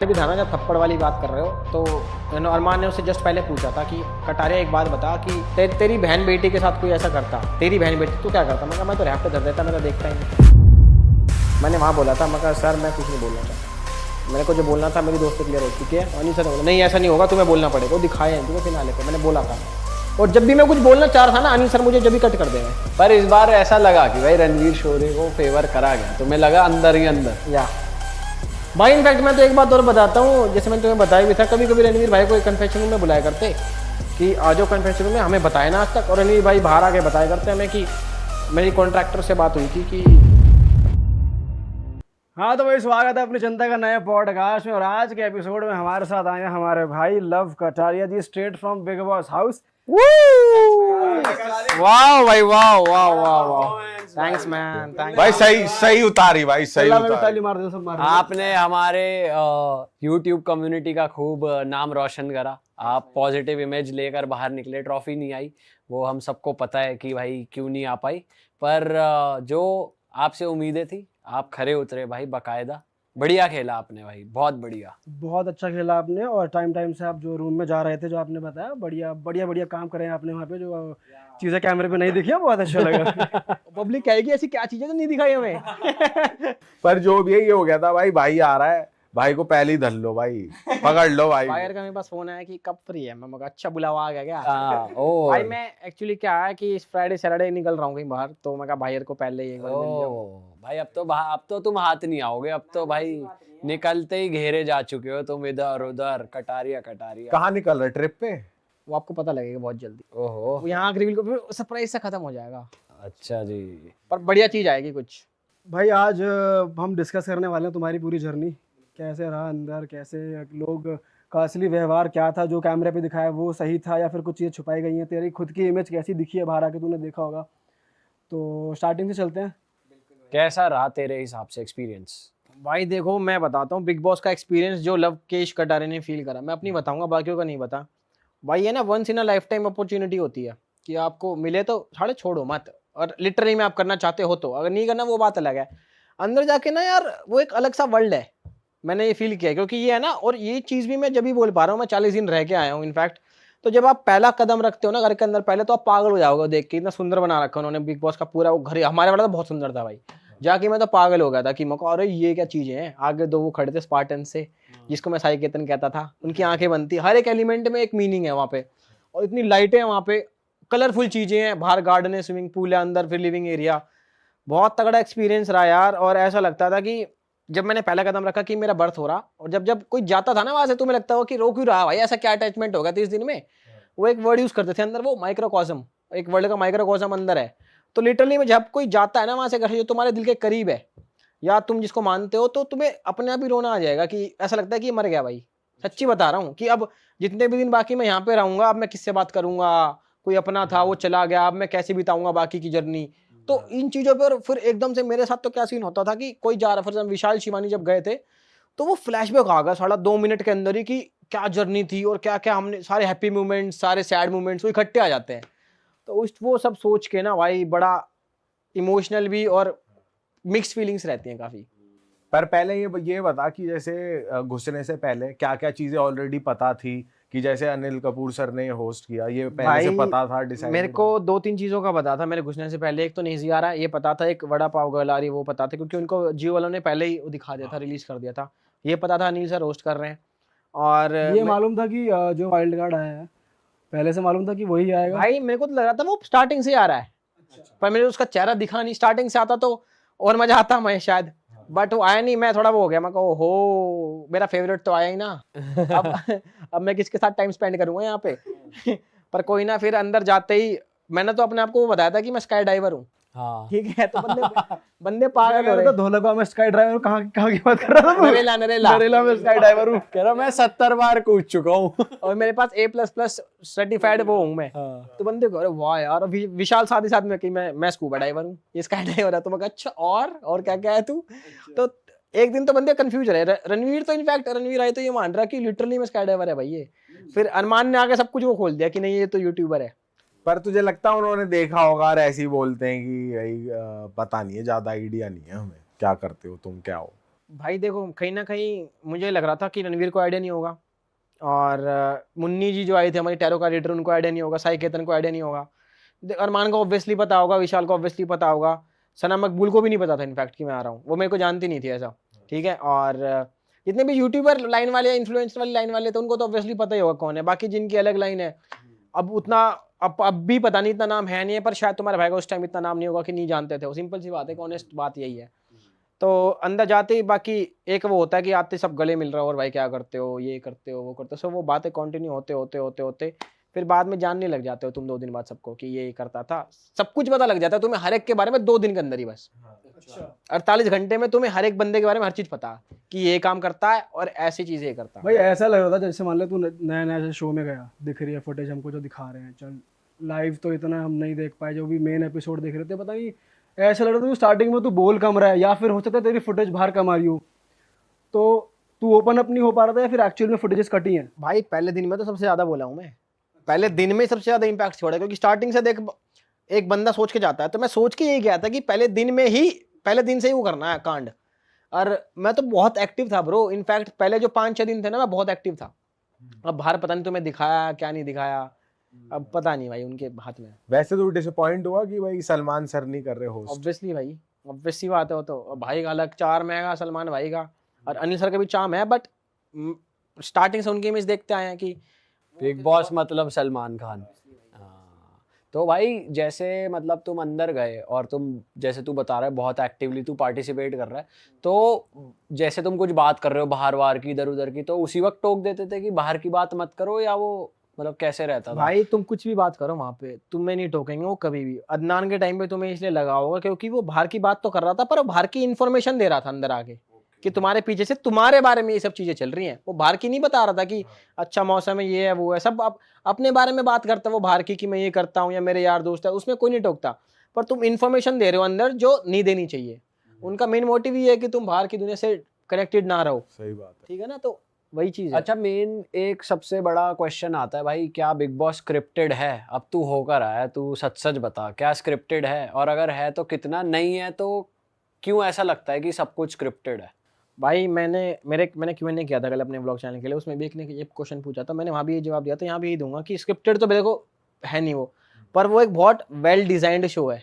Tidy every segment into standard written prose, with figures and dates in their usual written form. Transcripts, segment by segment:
भी था ना, जब थप्पड़ वाली बात कर रहे हो तो अरमान ने उससे जस्ट पहले पूछा था कि कटारिया एक बात बता कि तेरी बहन बेटी के साथ कोई ऐसा करता, तेरी बहन बेटी तू क्या करता? मैं कहा मैं तो रैप पे धर देता, मैं तो देखता ही नहीं। मैंने वहाँ बोला था, मैं कहा सर मैं कुछ नहीं बोलना चाहता, मेरे को जो बोलना था मेरी दोस्त से क्लियर हो चुकी है। और नहीं सर बोला नहीं ऐसा नहीं होगा, तुम्हें बोलना पड़ेगा। वो दिखाए हैं तुम्हें फिनाले पे, मैंने बोला था। और जब भी मैं कुछ बोलना चाह रहा था ना, अनिल सर मुझे जब भी कट कर देंगे। पर इस बार ऐसा लगा कि भाई रणवीर शोरे को फेवर करा गया, तुम्हें लगा अंदर ही अंदर या भाई इनफैक्ट मैं तो एक बात और बताता हूँ, जैसे मैंने तुम्हें बताया भी था, कभी कभी रणवीर भाई को एक कन्फेक्शन रूम में बुलाया करते कि आ जाओ कन्फेक्शन रूम में, हमें बताया ना आज तक। और रणवीर भाई बाहर आके बताया करते हमें कि मेरी कॉन्ट्रैक्टर से बात हुई थी कि हाँ। तो भाई स्वागत है अपनी जनता का नए पॉडकास्ट में। और आज के एपिसोड में हमारे साथ आए हैं हमारे भाई Love Kataria ji, straight from Bigg Boss house. वाह भाई वाह वाह वाह वाह, थैंक्स मैन, थैंक्स भाई सही उतारी भाई, सही में भी उतारी। ताली मार दो सब मार दो। आपने हमारे YouTube कम्युनिटी का खूब नाम रोशन करा। आप पॉजिटिव इमेज लेकर बाहर निकले, ट्रॉफी नहीं आई, वो हम सबको पता है कि भाई क्यों नहीं आ पाई। पर जो आपसे उम्मीदें थी आप खरे उतरे भाई, बकायदा बढ़िया खेला आपने भाई, बहुत बढ़िया। बहुत अच्छा खेला आपने। और टाइम टाइम से आप जो रूम में जा रहे थे, जो आपने बताया, बढ़िया बढ़िया बढ़िया काम करे आपने वहाँ पे। जो चीजें कैमरे पे नहीं दिखी, बहुत अच्छा लगा। पब्लिक कहेगी ऐसी क्या चीजें तो नहीं दिखाई हमें। पर जो भी है ये हो गया था भाई, भाई आ रहा है, भाई को पहले ही धर लो भाई, पकड़ लो भाई। बायर का मेरे पास फोन आया कि कब फ्री है, मैं मगा अच्छा बुलावा आ गया क्या? ओ भाई मैं एक्चुअली क्या है कि इस फ्राइडे सैटरडे निकल रहा हूँ कहीं बाहर, तो मैं कहा बायर को पहले ही एक बार मिल जाऊं। भाई अब तो तुम हाथ नहीं आओगे, अब तो भाई निकलते ही घेरे जा चुके हो तुम, इधर उधर कटारिया कटारिया। कहाँ निकल रहे, ट्रिप पे? वो आपको पता लगेगा बहुत जल्दी। ओहो, वो यहाँ रिवील को सरप्राइज से खत्म हो जाएगा, अच्छा जी। पर बढ़िया चीज आएगी कुछ। भाई आज हम डिस्कस करने वाले हैं तुम्हारी पूरी जर्नी, कैसे रहा अंदर, कैसे लोग का असली व्यवहार क्या था, जो कैमरे पे दिखाया वो सही था या फिर कुछ चीज़ें छुपाई गई हैं, तेरी खुद की इमेज कैसी दिखी है बाहर आके, तूने देखा होगा। तो स्टार्टिंग से चलते हैं। कैसा रहा तेरे हिसाब से एक्सपीरियंस? भाई देखो मैं बताता हूँ बिग बॉस का एक्सपीरियंस जो लवकेश कटारे ने फील करा, मैं अपनी बताऊंगा, बाकियों का नहीं बता। भाई ये ना once in a lifetime opportunity होती है कि आपको मिले तो साढ़े छोड़ो मत, और लिटरली में आप करना चाहते हो तो, अगर नहीं करना वो बात अलग है। अंदर जाके ना यार वो एक अलग सा वर्ल्ड है, मैंने ये फील किया। क्योंकि ये है ना, और ये चीज़ भी मैं जब भी बोल पा रहा हूँ, मैं 40 दिन रह के आया हूँ इनफैक्ट। तो जब आप पहला कदम रखते हो ना घर के अंदर, पहले तो आप पागल हो जाओगे देख के, इतना सुंदर बना रखा उन्होंने बिग बॉस का पूरा वो घर। हमारे वाला तो बहुत सुंदर था भाई, जाके मैं तो पागल हो गया था कि मैं अरे ये क्या चीज़ें हैं। आगे दो वो खड़े थे स्पार्टन से, जिसको मैं साई केतन कहता था, उनकी आंखें बनती, हर एक एलिमेंट में एक मीनिंग है वहाँ पे। और इतनी लाइटें हैं वहाँ पे, कलरफुल चीज़ें हैं, बाहर गार्डन है, स्विमिंग पूल है, अंदर फिर लिविंग एरिया। बहुत तगड़ा एक्सपीरियंस रहा यार। और ऐसा लगता था कि जब मैंने पहला कदम रखा कि मेरा बर्थ हो रहा, और जब जब कोई जाता था ना वहां से, तुम्हें लगता हो कि रो क्यों रहा भाई, ऐसा क्या अटैचमेंट हो गया 30 दिन में। वो एक वर्ड यूज करते थे अंदर, वो माइक्रोकॉस्म, एक वर्ल्ड का माइक्रोकॉस्म अंदर है। तो लिटरली में जब कोई जाता है ना वहां से घर से, जो तुम्हारे दिल के करीब है या तुम जिसको मानते हो, तो तुम्हें अपने आप ही रोना आ जाएगा कि ऐसा लगता है कि मर गया भाई। सच्ची बता रहा हूँ कि अब जितने भी दिन बाकी मैं यहाँ पे रहूंगा, अब मैं किससे बात करूंगा, कोई अपना था वो चला गया, अब मैं कैसे बिताऊंगा बाकी की जर्नी। तो इन चीजों पर फिर एकदम से मेरे साथ तो क्या सीन होता था कि कोई जा रहा, फिर विशाल शिवानी जब गए थे, तो वो फ्लैशबैक आ गया साढ़ा 2 मिनट के अंदर ही कि क्या जर्नी थी और क्या क्या हमने, सारे हैप्पी मोमेंट्स, सारे सैड मोमेंट्स वो इकट्ठे आ जाते हैं। तो वो सब सोच के ना भाई बड़ा इमोशनल भी और मिक्स्ड फीलिंग्स रहती हैं काफी। पर पहले ये बता कि जैसे घुसने से पहले क्या क्या चीजें ऑलरेडी पता थी, कि जैसे अनिल कपूर सर ने होस्ट किया, ये पहले से पता था, डिसाइड? मेरे को 2-3 चीजों का पता था मेरे घुसने से पहले। एक तो नहीं आ रहा ये पता था, एक वड़ा पाव गलारी वो पता था, क्योंकि उनको जियो वालों ने पहले ही दिखा दिया था, रिलीज कर दिया था। ये पता था अनिल सर होस्ट कर रहे हैं। और ये मालूम था कि जो वाइल्ड कार्ड आया है, पहले से मालूम था कि वही आएगा। भाई मेरे को तो लग रहा था वो स्टार्टिंग से आ रहा है, पर मेरे उसका चेहरा दिखा नहीं। स्टार्टिंग से आता तो और मजा आता मैं शायद, बट वो आया नहीं। मैं थोड़ा वो हो गया, मैं कहा हो मेरा फेवरेट तो आया ही ना। अब मैं किसके साथ टाइम स्पेंड करूंगा यहाँ पे। पर कोई ना, फिर अंदर जाते ही मैंने तो अपने आप को बताया था कि मैं स्काई डाइवर हूँ। हाँ ठीक है, तो बंदे पागल हो रहे हैं। धोलका में स्काई ड्राइवर, कहाँ की बात कर रहा था? नरेला नरेला में स्काई ड्राइवर हूँ। कह रहा मैं 70 बार कूद चुका हूँ। और मेरे पास A++ सर्टिफाइड वो हूँ मैं। तो बंदे को अरे वाह यार। और विशाल साथ ही साथ में कि मैं स्कूबा डाइवर हूँ, ये स्काई डाइवर है। तो मैं कहा अच्छा और क्या क्या है तू। तो एक दिन तो बंदे कंफ्यूज रहे। रणवीर तो इनफैक्ट रणवीर आए तो ये मान रहा कि लिटरली में स्काई डाइवर है भाई ये। फिर अरमान ने आके सब कुछ वो खोल दिया कि नहीं ये तो यूट्यूबर है। पर तुझे लगता है उन्होंने देखा होगा और ऐसे ही बोलते हैं कि भाई पता नहीं है, ज्यादा आइडिया नहीं है हमें, क्या करते हो तुम, क्या हो? भाई देखो कहीं ना कहीं मुझे लग रहा था कि रणवीर को आइडिया नहीं होगा, और मुन्नी जी जो आई थी हमारी टैरो का रीडर, उनको आइडिया नहीं होगा, साई केतन को आइडिया नहीं होगा, अरमान को ऑब्वियसली पता होगा, विशाल को ऑब्वियसली पता होगा, सना मकबूल को भी नहीं पता था इनफैक्ट कि मैं आ रहा हूँ, वो मेरे को जानती नहीं थी ऐसा, ठीक है। और जितने भी यूट्यूबर लाइन वाले, इन्फ्लुएंसर वाली लाइन वाले थे, उनको तो ऑब्वियसली पता ही होगा कौन है, बाकी जिनकी अलग लाइन है अब उतना अब भी पता नहीं, इतना नाम है नहीं है, पर शायद तुम्हारे भाई को उस टाइम इतना नाम नहीं होगा कि नहीं जानते थे वो, सिंपल सी बात है, ऑनेस्ट बात यही है। तो अंदर जाते ही बाकी एक वो होता है कि आते सब गले मिल रहा हो, और भाई क्या करते हो, ये करते हो, वो करते हो, सब वो बातें कंटिन्यू होते होते होते होते फिर बाद में जानने लग जाते हो तुम 2 दिन बाद सबको कि ये करता था, सब कुछ पता लग जाता है तुम्हें हर एक के बारे में 2 दिन के अंदर ही बस। 48 घंटे में तुम्हें हर एक बंदे के बारे में हर चीज पता है कि ये काम करता है और ऐसी चीजें ये करता है। भाई ऐसा लग रहा था जैसे मान ले तू नया नया शो में गया, दिख रही है फुटेज हमको जो दिखा रहे हैं, चल लाइव तो इतना हम नहीं देख पाए, जो भी मेन एपिसोड देख रहे थे, पता नहीं ऐसा लग रहा था तू स्टार्टिंग में तू बोल कम रहा है, या फिर हो सकता है तेरी फुटेज बाहर कम आ रही हो, तो तू ओपन अप नहीं हो पा रहा था, या फिर एक्चुअल में फुटेजेस कटी हैं। भाई पहले दिन में तो सबसे ज्यादा बोला हूँ मैं, पहले दिन में सबसे ज्यादा इम्पैक्ट छोड़ा, क्योंकि स्टार्टिंग से देख एक बंदा सोच के जाता है, तो मैं सोच के यही गया था कि पहले दिन से ही वो करना है कांड। और मैं तो बहुत एक्टिव था ब्रो, इनफैक्ट पहले जो 5-6 दिन थे ना, मैं बहुत एक्टिव था। अब बाहर पता नहीं तुम्हें दिखाया क्या नहीं दिखाया, अब पता नहीं भाई उनके हाथ में। वैसे तो डिसअपॉइंट हुआ कि भाई सलमान सर नहीं कर रहे होस्ट? ऑब्वियसली भाई, ऑब्वियसली बात है, वो तो भाई का अलग चार्म है, सलमान भाई का, और अनिल सर का भी चार्म है, बट स्टार्टिंग से उनकी इमेज देखते आए हैं कि बिग बॉस मतलब सलमान खान। हाँ, तो भाई जैसे मतलब तुम अंदर गए और तुम जैसे तू बता रहा है बहुत एक्टिवली तू पार्टिसिपेट कर रहा है, तो जैसे तुम कुछ बात कर रहे हो बाहर की इधर उधर की, तो उसी वक्त टोक देते थे कि बाहर की बात मत करो, या वो मतलब कैसे रहता था? भाई तुम कुछ भी बात करो वहां पे, तुम्हें नहीं टोकेंगे वो कभी भी। अदनान के टाइम पे तुम्हें इसलिए लगा होगा क्योंकि वो बाहर की बात तो कर रहा था, पर वो बाहर की इन्फॉर्मेशन दे रहा था अंदर आके कि तुम्हारे पीछे से तुम्हारे बारे में ये सब चीजें चल रही हैं। वो बाहर की नहीं बता रहा था कि अच्छा मौसम है, ये है, वो है, सब अपने बारे में बात करता है वो बाहर की कि मैं ये करता हूँ या मेरे यार दोस्त है, उसमें कोई नहीं टोकता। पर तुम इन्फॉर्मेशन दे रहे हो अंदर जो नहीं देनी चाहिए। उनका मेन मोटिव ये है कि तुम बाहर की दुनिया से कनेक्टेड ना रहो। सही बात है। ठीक है ना, तो वही चीज है। अच्छा, मेन एक सबसे बड़ा क्वेश्चन आता है भाई, क्या बिग बॉस स्क्रिप्टेड है? अब तू होकर आया, तू सच सच बता, क्या स्क्रिप्टेड है? और अगर है तो कितना? नहीं है तो क्यों ऐसा लगता है कि सब कुछ स्क्रिप्टेड है? भाई मैंने Q&A किया था कल अपने व्लॉग चैनल के लिए, उसमें भी एक ने ये क्वेश्चन पूछा था, मैंने वहाँ भी ये जवाब दिया था, यहाँ भी यही दूंगा कि स्क्रिप्टेड तो देखो है नहीं वो, पर वो एक बहुत वेल डिजाइंड शो है।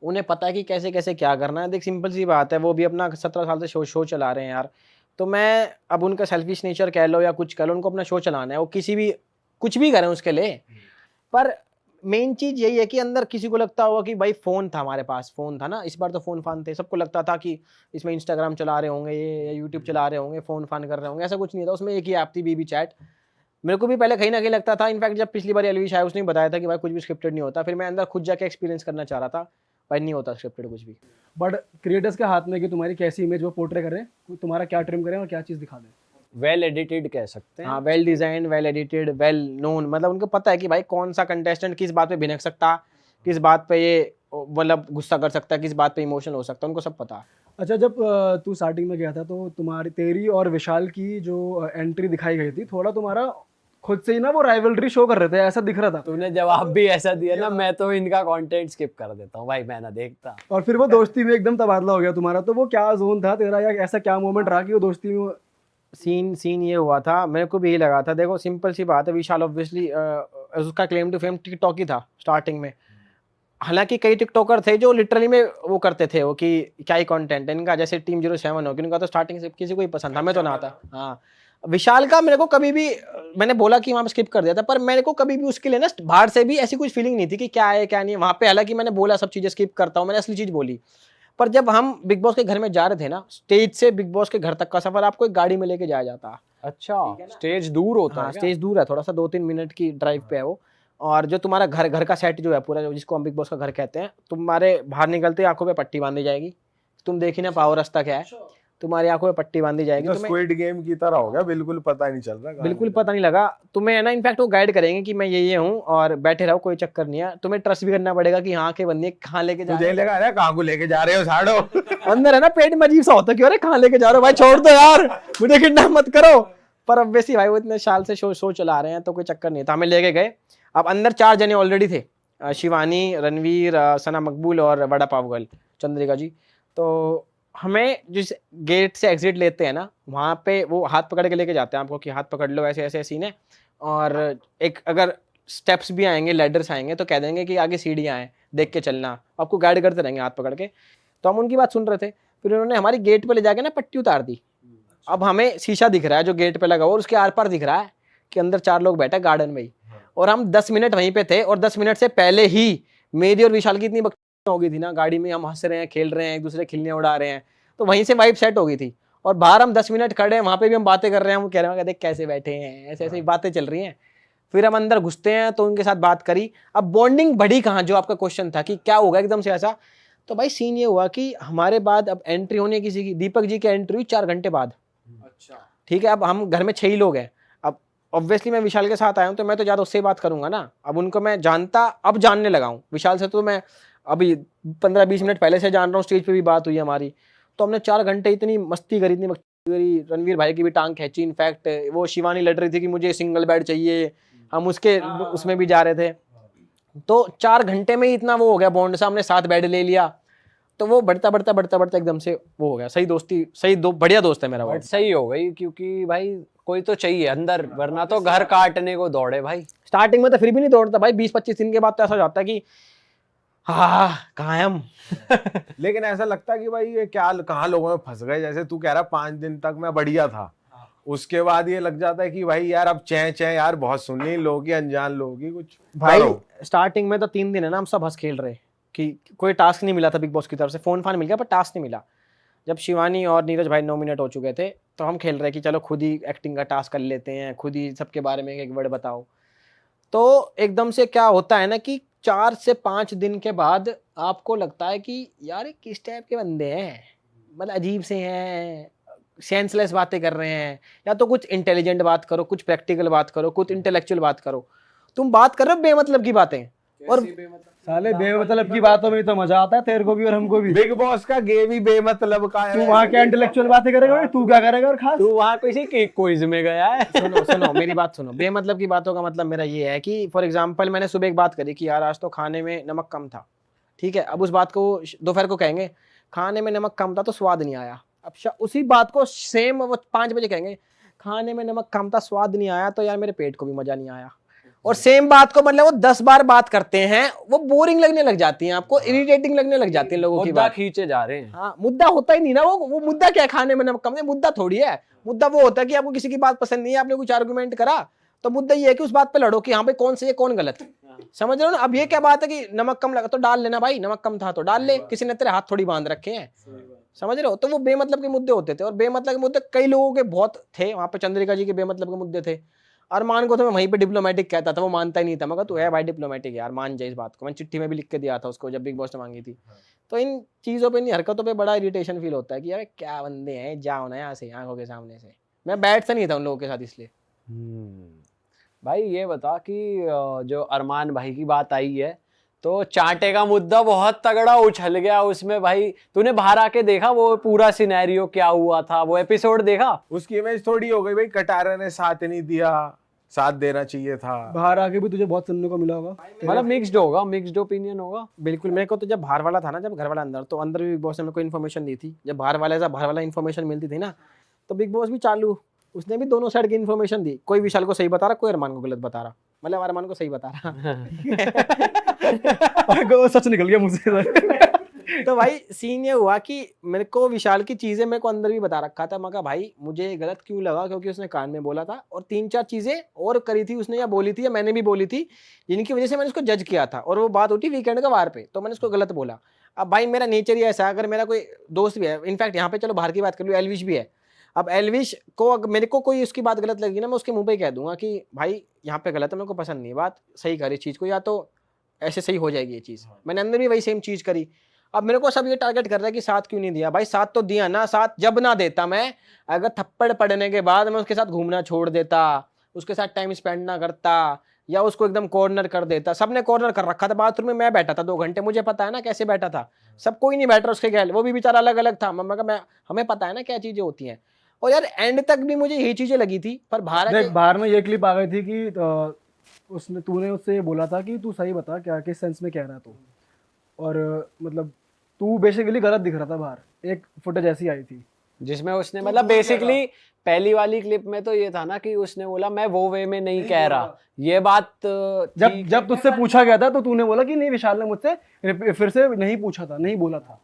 उन्हें पता है कि कैसे कैसे क्या करना है। देख सिंपल सी बात है, वो भी अपना 17 साल से शो चला रहे हैं यार, तो मैं अब उनका सेल्फिश नेचर कह लो या कुछ कह लो, उनको अपना शो चलाना है, वो कुछ भी करें उसके लिए। पर मेन चीज यही है कि अंदर किसी को लगता होगा कि भाई फोन था, हमारे पास फोन था ना, इस बार तो फोन फान थे, सबको लगता था कि इसमें इंस्टाग्राम चला रहे होंगे ये, या यूट्यूब चला रहे होंगे, फोन फान कर रहे होंगे, ऐसा कुछ नहीं था। उसमें एक ही ऐप थी, बीबी चैट। मेरे को भी पहले कहीं ना कहीं लगता था, इनफैक्ट जब पिछली बार एलविश आया उसने बताया था कि भाई कुछ भी स्क्रिप्टेड नहीं होता, फिर मैं अंदर खुद जाके एक्सपीरियंस करना चाह रहा था, भाई नहीं होता स्क्रिप्टेड कुछ भी। बट क्रिएटर्स के हाथ में कि तुम्हारी कैसी इमेज वो पोर्ट्रे करें, तुम्हारा क्या ट्रिम करें और क्या चीज़ दिखा दें। वेल एडिटेड कह सकते हैं। हाँ, well design, well edited, well known, मतलब उनको पता है कि भाई कौन सा कंटेस्टेंट किस बात पे भिनक सकता, किस बात पे ये मतलब गुस्सा कर सकता है, किस बात पे इमोशनल हो सकता है, उनको सब पता है। अच्छा, जब तू स्टार्टिंग में गया था तो तेरी और विशाल की जो एंट्री दिखाई गई थी, थोड़ा तुम्हारा खुद से ही ना वो राइवलरी शो कर रहे थे, ऐसा दिख रहा था। तूने जवाब भी ऐसा दिया ना, मैं तो इनका कंटेंट स्किप कर देता हूँ भाई, मैं ना देखता। और फिर वो दोस्ती में एकदम तबादला हो गया तुम्हारा, तो वो क्या जोन था तेरा, या ऐसा क्या मोमेंट रहा कि वो दोस्ती में सीन ये हुआ था, मेरे को भी यही लगा था। देखो सिंपल सी बात है, विशाल ऑब्वियसली उसका क्लेम टू फेम टिकटॉक ही था स्टार्टिंग में। हालांकि कई टिकटॉकर थे जो लिटरली में वो करते थे वो कि क्या ही कंटेंट है इनका, जैसे टीम 07 हो, उनका तो स्टार्टिंग से किसी को ही पसंद था, मैं तो ना था। हाँ, विशाल का मेरे को कभी भी, मैंने बोला कि वहाँ पे स्किप कर दिया था, पर मेरे को कभी भी उसके लिए ना बाहर से भी ऐसी कुछ फीलिंग नहीं थी कि क्या है क्या नहीं है वहाँ पे। हालांकि मैंने बोला सब चीज़ें स्किप करता हूँ, मैंने असली चीज़ बोली। पर जब हम बिग बॉस के घर में जा रहे थे ना, स्टेज से बिग बॉस के घर तक का सफर आपको एक गाड़ी में लेके जाया जाता है। अच्छा, स्टेज दूर होता हाँ, है क्या? स्टेज दूर है, थोड़ा सा 2-3 मिनट की ड्राइव पे है वो। और जो तुम्हारा घर का सेट जो है पूरा, जिसको हम बिग बॉस का घर कहते हैं, तुम्हारे बाहर निकलते आंखों पे पट्टी बांधी जाएगी, तुम देख ही ना पाओ रास्ता क्या है, तुम्हारी आंखों में पट्टी बांधी जाएगी। तो तुम्हें स्क्विड गेम की तरह हो गया, बिल्कुल पता ही नहीं चल रहा। बिल्कुल पता नहीं लगा तुम्हें, है ना। इनफैक्ट वो गाइड करेंगे कि मैं ये हूँ और बैठे रहो, कोई चक्कर नहीं है। तुम्हें ट्रस्ट भी करना पड़ेगा कि हाँ के बंदे कहाँ लेके जा रहे तुझे लगा कहाँ को लेके जा रहे हो साड़ो? हो। अंदर है ना पेट में अजीब सा होता है कि अरे कहाँ लेके जा रहे हो भाई, छोड़ दो यार, मुझे किडनैप मत करो। पर अब वैसे भाई वो इतने साल से शो चला रहे हैं तो कोई चक्कर नहीं था, हमें लेके गए। अब अंदर 4 जने ऑलरेडी थे, शिवानी, रणवीर, सना मकबूल और वड़ा पाव गर्ल चंद्रिका जी। तो हमें जिस गेट से एग्जिट लेते हैं ना, वहाँ पे वो हाथ पकड़ के लेके जाते हैं आपको कि हाथ पकड़ लो, ऐसे ऐसे सीन है। और एक अगर स्टेप्स भी आएंगे, लेडर्स आएंगे, तो कह देंगे कि आगे सीढ़ियाँ हैं, देख के चलना, आपको गाइड करते रहेंगे हाथ पकड़ के। तो हम उनकी बात सुन रहे थे, फिर उन्होंने हमारी गेट पे ले जाके ना पट्टी उतार दी। अब हमें शीशा दिख रहा है जो गेट पे लगा हुआ, और उसके आर पार दिख रहा है कि अंदर 4 लोग बैठे गार्डन में ही। और हम 10 मिनट वहीं पे थे, और 10 मिनट से पहले ही मेरी और विशाल की इतनी बकचोदी हो गई थी ना, गाड़ी में हम हंस रहे हैं, खेल रहे हैं, एक दूसरे खिलने उड़ा रहे हैं, तो वहीं से वाइब सेट हो गई थी। और बाहर हम 10 मिनट खड़े हैं, वहाँ पे भी हम बातें कर रहे हैं, हम कह रहे हैं देख कैसे बैठे हैं, ऐसे ऐसे बातें चल रही हैं। फिर हम अंदर घुसते हैं तो उनके साथ बात करी। अब बॉन्डिंग बढ़ी कहाँ, जो आपका क्वेश्चन था कि क्या होगा एकदम से ऐसा, तो भाई सीन ये हुआ कि हमारे बाद अब एंट्री होनी है किसी की, दीपक जी की एंट्री हुई 4 घंटे बाद। अच्छा। ठीक है, अब हम घर में 6 ही लोग हैं। अब ऑब्वियसली मैं विशाल के साथ आया हूँ, तो मैं तो ज़्यादा उससे बात करूंगा ना। अब उनको मैं जानता, अब जानने लगा हूँ। विशाल से तो मैं अभी 15-20 मिनट पहले से जान रहा हूँ, स्टेज पे भी बात हुई हमारी। तो हमने 4 घंटे इतनी मस्ती करी, इतनी मस्ती करी, रणवीर भाई की भी टांग खींची। इनफैक्ट वो शिवानी लड़ रही थी कि मुझे सिंगल बेड चाहिए, हम उसके उसमें भी जा रहे थे। तो 4 घंटे में ही इतना वो हो गया बॉन्ड सा, हमने 7 बेड ले लिया। तो वो बढ़ता बढ़ता बढ़ता बढ़ता एकदम से वो हो गया। सही दोस्ती, सही बढ़िया दोस्त है मेरा वो। बट सही हो गई, क्योंकि भाई कोई तो चाहिए अंदर, वरना तो घर काटने को दौड़े भाई। स्टार्टिंग में तो फिर भी नहीं दौड़ता भाई, 20-25 दिन के बाद तो ऐसा हो जाता है कि हाँ कहाँ है हम। लेकिन ऐसा लगता है कि भाई ये क्या कहाँ लोगों में फंस गए। जैसे तू कह रहा 5 दिन तक मैं बढ़िया था, उसके बाद ये लग जाता है कि भाई यार अब चैं चैं यार बहुत सुन ली लोगों की, अनजान लोगों की, कुछ भाई करो। स्टार्टिंग में तो 3 दिन है ना, हम सब हंस खेल रहे कि कोई टास्क नहीं मिला था बिग बॉस की तरफ से। फोन फान मिल गया पर टास्क नहीं मिला। जब शिवानी और नीरज भाई नॉमिनेट हो चुके थे, तो हम खेल रहे कि चलो खुद ही एक्टिंग का टास्क कर लेते हैं, खुद ही सबके बारे में एक वर्ड बताओ। तो एकदम से क्या होता है ना कि 4 से 5 दिन के बाद आपको लगता है कि यार ये किस टाइप के बंदे हैं, मतलब अजीब से हैं, सेंसलेस बातें कर रहे हैं। या तो कुछ इंटेलिजेंट बात करो, कुछ प्रैक्टिकल बात करो, कुछ इंटेलेक्चुअल बात करो। तुम बात कर रहे हो बेमतलब की बातें। और साले बेमतलब की बातों में तो मजा आता है तेरे को भी और हमको भी। बिग बॉस का गेम ही बेमतलब का तू है। वहाँ क्या इंटेलेक्चुअल बातें करेगा भाई, तू क्या करेगा और खास। तू वहां किसी क्विज में गया है? सुनो सुनो मेरी बात सुनो। बेमतलब की बातों का मतलब मेरा ये है कि फॉर एग्जांपल मैंने सुबह एक बात करी कि यार आज तो खाने में नमक कम था। ठीक है, अब उस बात को दोपहर को कहेंगे खाने में नमक कम था तो स्वाद नहीं आया। अब उसी बात को सेम वो 5 बजे कहेंगे खाने में नमक कम था स्वाद नहीं आया, तो यार मेरे पेट को भी मजा नहीं आया। और सेम बात को मतलब वो 10 बार बात करते हैं, वो बोरिंग लगने लग जाती है आपको, इरिटेटिंग लगने लग जाती है लोगों की मुद्दा बात। खींचे जा रहे हैं। हाँ, मुद्दा होता ही नहीं ना वो मुद्दा क्या है, खाने में नमक कम है, मुद्दा थोड़ी है। मुद्दा वो होता है कि आपको किसी की बात पसंद नहीं है, आपने कुछ आर्गुमेंट करा, तो मुद्दा ये है कि उस बात पे लड़ो कि हाँ भाई कौन सही है कौन गलत। समझ रहे हो ना। अब ये क्या बात है कि नमक कम लगा तो डाल लेना भाई, नमक कम था तो डाल ले, किसी ने तेरे हाथ थोड़ी बांध रखे हैं। समझ रहे हो। तो वो बेमतलब के मुद्दे होते थे, और बेमतलब के मुद्दे कई लोगों के बहुत थे वहां पे। चंद्रिका जी के बेमतलब के मुद्दे थे। अरमान को तो मैं वहीं पे डिप्लोमेटिक कहता था, वो मानता ही नहीं था। मगर तू है भाई डिप्लोमेटिक यार, मान जाए इस बात को। मैंने चिट्ठी में भी लिख के दिया था उसको जब बिग बॉस ने मांगी थी। तो इन चीज़ों पे, इन हरकतों पे बड़ा इरिटेशन फील होता है कि यार क्या बंदे हैं, जाओ ना यहाँ से, आंखों के सामने से। मैं बैठता नहीं था उन लोगों के साथ इसलिए। भाई ये बता कि जो अरमान भाई की बात आई है, तो चांटे का मुद्दा बहुत तगड़ा उछल गया उसमें भाई। तूने बाहर आके देखा वो पूरा सिनेरियो क्या हुआ था, वो एपिसोड देखा? उसकी इमेज थोड़ी हो गई भाई, कटारा ने साथ नहीं दिया, साथ देना चाहिए था। बाहर आके भी तुझे बहुत सुनने को मिला होगा। मतलब मिक्स्ड होगा, मिक्स्ड ओपिनियन होगा। बिल्कुल। मेरे को तो जब बाहर वाला था ना, जब घर वाला अंदर, तो अंदर भी बिग बॉस ने मेरे को इन्फॉर्मेशन दी थी। जब बाहर वाला इन्फॉर्मेशन मिलती थी ना, तो बिग बॉस भी चालू, उसने भी दोनों साइड की इन्फॉर्मेशन दी। कोई विशाल को सही बता रहा, कोई अरमान को गलत बता रहा। मतलब अरमान को सही बता रहा। वो सच निकल गया मुझसे। तो भाई सीन ये हुआ कि मेरे को विशाल की चीजें मेरे को अंदर भी बता रखा था। मैं कहा भाई मुझे ये गलत क्यों लगा, क्योंकि उसने कान में बोला था, और 3-4 चीजें और करी थी उसने, या बोली थी या मैंने भी बोली थी, जिनकी वजह से मैंने उसको जज किया था। और वो बात उठी वीकेंड का वार पे, तो मैंने उसको गलत बोला। अब भाई मेरा नेचर ही ऐसा, अगर मेरा कोई दोस्त भी है, इनफैक्ट यहाँ पे चलो बाहर की बात कर लूँ, एलविश भी है। अब एलविश को अगर मेरे को कोई उसकी बात गलत लगी ना, मैं उसके मुंह पे ही कह दूंगा कि भाई यहाँ पे गलत है, मेरे को पसंद नहीं है बात, सही कर इस चीज़ को, या तो ऐसे सही हो जाएगी ये चीज़। मैंने अंदर भी वही सेम चीज़ करी। अब मेरे को सब ये टारगेट कर रहा है कि साथ क्यों नहीं दिया। भाई साथ तो दिया ना, साथ जब ना देता मैं, अगर थप्पड़ पड़ने के बाद मैं उसके साथ घूमना छोड़ देता, उसके साथ टाइम स्पेंड ना करता, या उसको एकदम कॉर्नर कर देता। सबने कॉर्नर कर रखा था, बाथरूम में मैं बैठा था 2 घंटे, मुझे पता है ना कैसे बैठा था। सब कोई नहीं बैठ रहा उसके गैल, वो भी बेचारा अलग अलग था। मैं हमें पता है ना क्या चीजें होती हैं। और यार एंड तक भी मुझे यही चीजें लगी थी, पर देख बाहर में ये क्लिप आ गई थी कि तूने उससे बोला था कि तू सही बता क्या किस सेंस में कह रहा है तू। और मतलब तू बेसिकली गलत दिख रहा था बाहर, एक फुटेज ऐसी आई थी। जिसमें उसने मतलब बेसिकली पहली वाली क्लिप में तो ये था ना कि उसने बोला मैं वो वे में नहीं कह रहा, ये बात जब तुझसे पूछा गया था तो तूने बोला कि नहीं, विशाल ने मुझसे फिर से नहीं पूछा था, नहीं बोला था।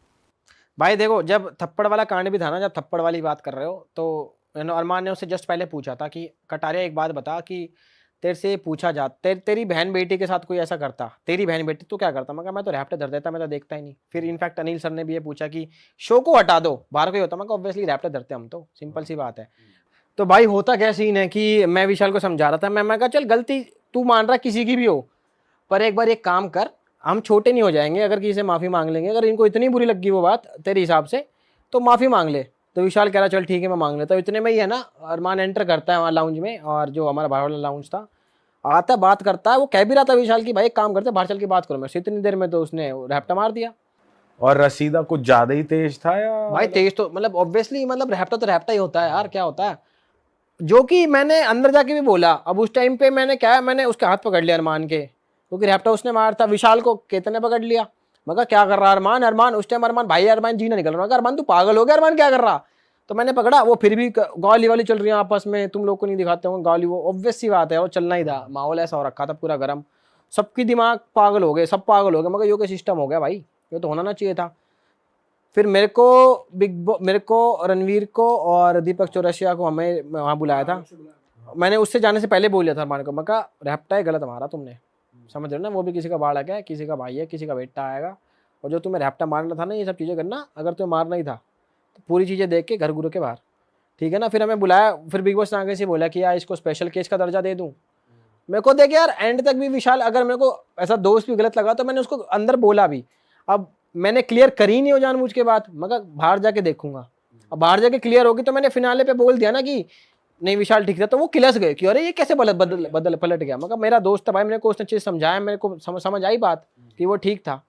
भाई देखो, जब थप्पड़ वाला कांड भी था ना, जब थप्पड़ वाली बात कर रहे हो, तो अरमान ने उससे जस्ट पहले पूछा था कि कटारिया एक बात बता कि तेरे से पूछा जा तेरी बहन बेटी के साथ कोई ऐसा करता, तेरी बहन बेटी तो क्या करता? मैं तो रैप्टर धर देता, मैं तो देखता ही नहीं। फिर इनफैक्ट अनिल सर ने भी ये पूछा कि शो को हटा दो, बाहर कोई होता। मैं ऑब्वियसली रैप्टर धरते हम तो, सिंपल सी बात है। तो भाई होता क्या सीन है कि मैं विशाल को समझा रहा था, मैं कहा चल गलती तू मान रहा किसी की भी हो, पर एक बार एक काम कर, हम छोटे नहीं हो जाएंगे अगर किसी से माफ़ी मांग लेंगे। अगर इनको इतनी बुरी लगी वो बात तेरे हिसाब से तो माफ़ी मांग ले। तो विशाल कह रहा चल ठीक है मैं मांग लेता हूँ। इतने में ही है ना अरमान एंटर करता है वहाँ लाउंज में, और जो हमारा बाहर वाला लाउंज था, आता बात करता है। वो कह भी रहा था विशाल की भाई एक काम करते बाहर चल के बात करो। मैं इतनी देर में तो उसने रैप्टा मार दिया। और रसीदा कुछ ज्यादा ही तेज था या भाई तेज तो मतलब ऑब्वियसली मतलब रैप्टा तो रैप्टा ही होता है यार, क्या होता है। जो कि मैंने अंदर जाके भी बोला। अब उस टाइम पे मैंने क्या है, मैंने उसके हाथ पकड़ लिया अरमान के, क्योंकि रैप्टा उसने मारा था। विशाल को केतन ने पकड़ लिया। मैं क्या कर रहा अरमान? अरमान उस टाइम अरमान भाई अरमान जीना निकल रहा। अरमान तू पागल हो गया, अरमान क्या कर रहा? तो मैंने पकड़ा, वो फिर भी गाली वाली चल रही है आपस में, तुम लोग को नहीं दिखाते होंगे गाली। वो ऑब्वियस सी बात है, वो चलना ही था, माहौल ऐसा हो रखा था पूरा गर्म, सबकी दिमाग पागल हो गए, सब पागल हो गए। मगर यो के सिस्टम हो गया भाई, ये तो होना ना चाहिए था। फिर मेरे को रणवीर को और दीपक चौरसिया को हमें वहाँ बुलाया था। मैंने उससे जाने से पहले बोल दिया था अरमान को, मैं कहा रैप्टा है गलत हमारा, तुमने समझ रहे हो ना, वो भी किसी का बालक है, किसी का भाई है, किसी का बेटा आएगा। और जो तुम्हें रैप्टा मारना था ना, ये सब चीज़ें करना, अगर तुम्हें मारना ही था तो पूरी चीज़ें देख के घर गुरु के बाहर, ठीक है ना। फिर हमें बुलाया, फिर बिग बॉस ने आगे से बोला कि यार इसको स्पेशल केस का दर्जा दे दूँ। मेरे को देख यार एंड तक भी विशाल, अगर मेरे को ऐसा दोस्त भी गलत लगा तो मैंने उसको अंदर बोला भी। अब मैंने क्लियर करी नहीं हो जानबूझ के बात, मगर बाहर जाके देखूंगा। अब बाहर जाके क्लियर होगी तो मैंने फिनाले पे बोल दिया ना कि नहीं विशाल ठीक था। तो वो किलस गए कि अरे ये कैसे बदल पलट गया। मगर मेरा दोस्त था भाई, मेरे को उसने चीज़ समझाया, मेरे को समझ आई बात कि वो ठीक था।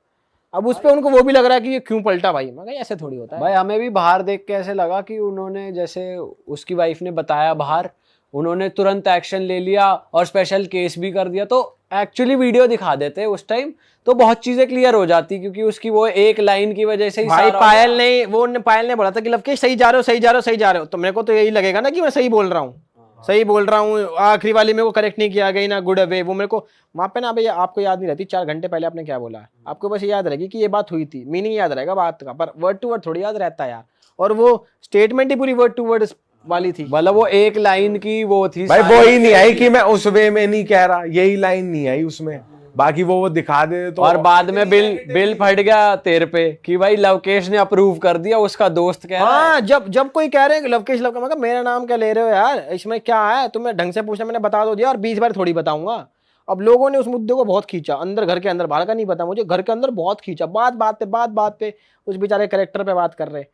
अब उस पर उनको वो भी लग रहा है कि ये क्यों पलटा भाई। मगर ऐसे थोड़ी होता है भाई। हमें भी बाहर देख के ऐसे लगा कि उन्होंने, जैसे उसकी वाइफ ने बताया बाहर, उन्होंने तुरंत एक्शन ले लिया और स्पेशल केस भी कर दिया। तो एक्चुअली वीडियो दिखा देते उस टाइम तो बहुत चीजें क्लियर हो जाती, क्योंकि उसकी वो एक लाइन की वजह से ही भाई पायल ने बोला था कि लवकेश सही जा रहे हो। तो मेरे को तो यही लगेगा ना कि मैं सही बोल रहा हूँ, आखिरी वाली मेरे को करेक्ट नहीं किया गई ना, गुड अवे। वो मेरे को वहाँ पे ना भैया आपको याद नहीं रहती 4 घंटे पहले आपने क्या बोला है, आपको बस याद रहेगी कि ये बात हुई थी, मीनिंग याद रहेगा बात का, पर वर्ड टू वर्ड थोड़ी याद रहता है यार। और वो स्टेटमेंट ही पूरी वर्ड टू वर्ड वाली थी, मतलब वो एक लाइन की वो थी भाई वो ही नहीं आई कि मैं उस वे में नहीं कह रहा, यही लाइन नहीं आई उसमें। बाकी वो दिखा दे तो। और बाद में बिल फट गया तेरे पे कि भाई लवकेश ने अप्रूव कर दिया, उसका दोस्त कह रहा है। हाँ, जब कोई कह रहे हैं लवकेश लवकेश, मैं मेरा नाम क्या ले रहे हो यार, इसमें क्या है? तुम्हें ढंग से पूछना, मैंने बता दो दिया और 20 बार थोड़ी बताऊंगा। अब लोगों ने उस मुद्दे को बहुत खींचा, अंदर घर के अंदर, बाहर का नहीं पता मुझे, घर के अंदर बहुत खींचा, बात पे उस बेचारे कैरेक्टर पे बात कर रहे,